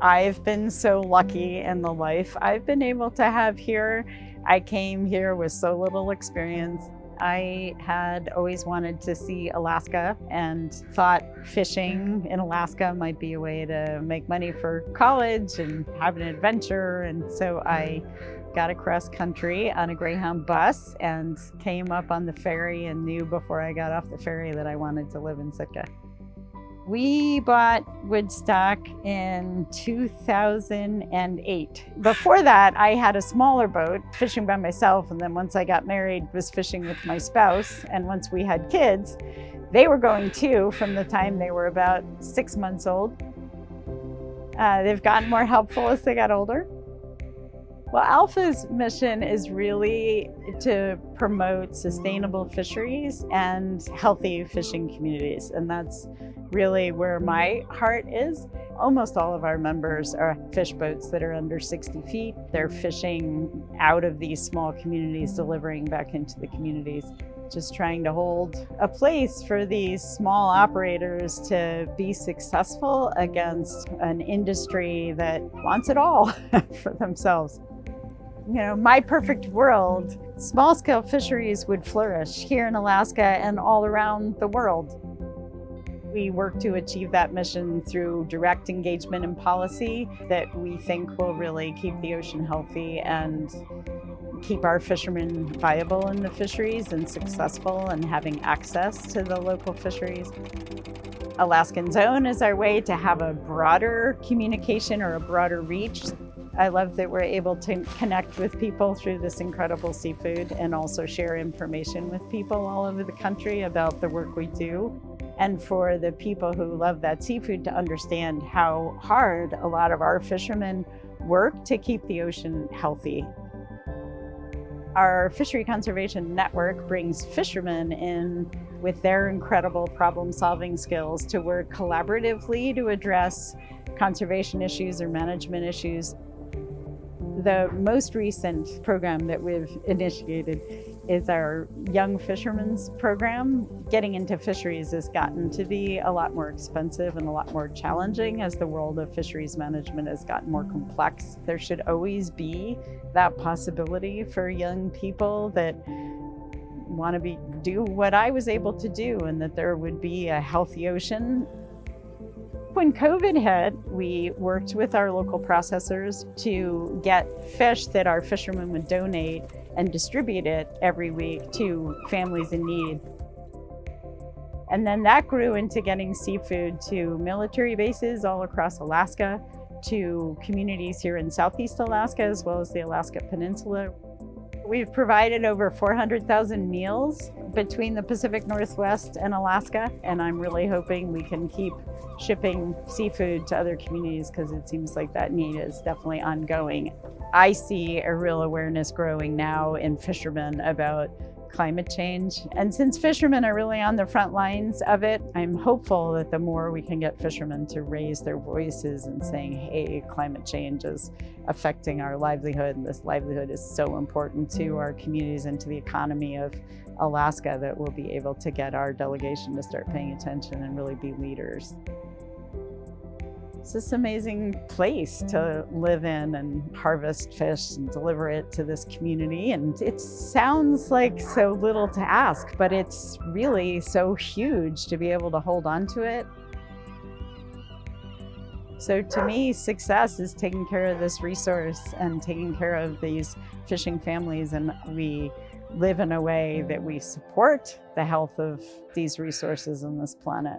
I've been so lucky in the life I've been able to have here. I came here with so little experience. I had always wanted to see Alaska and thought fishing in Alaska might be a way to make money for college and have an adventure. And so I got across country on a Greyhound bus and came up on the ferry and knew before I got off the ferry that I wanted to live in Sitka. We bought Woodstock in 2008. Before that, I had a smaller boat fishing by myself, and then once I got married, was fishing with my spouse. And once we had kids, they were going too from the time they were about 6 months old. They've gotten more helpful as they got older. Well, Alpha's mission is really to promote sustainable fisheries and healthy fishing communities, and that's really where my heart is. Almost all of our members are fish boats that are under 60 feet. They're fishing out of these small communities, delivering back into the communities, just trying to hold a place for these small operators to be successful against an industry that wants it all for themselves. You know, my perfect world, small-scale fisheries would flourish here in Alaska and all around the world. We work to achieve that mission through direct engagement in policy that we think will really keep the ocean healthy and keep our fishermen viable in the fisheries and successful and having access to the local fisheries. Alaskan Zone is our way to have a broader communication or a broader reach. I love that we're able to connect with people through this incredible seafood and also share information with people all over the country about the work we do. And for the people who love that seafood to understand how hard a lot of our fishermen work to keep the ocean healthy. Our fishery conservation network brings fishermen in with their incredible problem-solving skills to work collaboratively to address conservation issues or management issues. The most recent program that we've initiated is our Young Fishermen's Program. Getting into fisheries has gotten to be a lot more expensive and a lot more challenging as the world of fisheries management has gotten more complex. There should always be that possibility for young people that want to do what I was able to do, and that there would be a healthy ocean. When COVID hit, we worked with our local processors to get fish that our fishermen would donate and distribute it every week to families in need. And then that grew into getting seafood to military bases all across Alaska, to communities here in Southeast Alaska, as well as the Alaska Peninsula. We've provided over 400,000 meals between the Pacific Northwest and Alaska, and I'm really hoping we can keep shipping seafood to other communities because it seems like that need is definitely ongoing. I see a real awareness growing now in fishermen about climate change. And since fishermen are really on the front lines of it, I'm hopeful that the more we can get fishermen to raise their voices and saying, hey, climate change is affecting our livelihood, and this livelihood is so important to our communities and to the economy of Alaska, that we'll be able to get our delegation to start paying attention and really be leaders. It's this amazing place to live in and harvest fish and deliver it to this community. And it sounds like so little to ask, but it's really so huge to be able to hold on to it. So to me, success is taking care of this resource and taking care of these fishing families, and we live in a way that we support the health of these resources on this planet.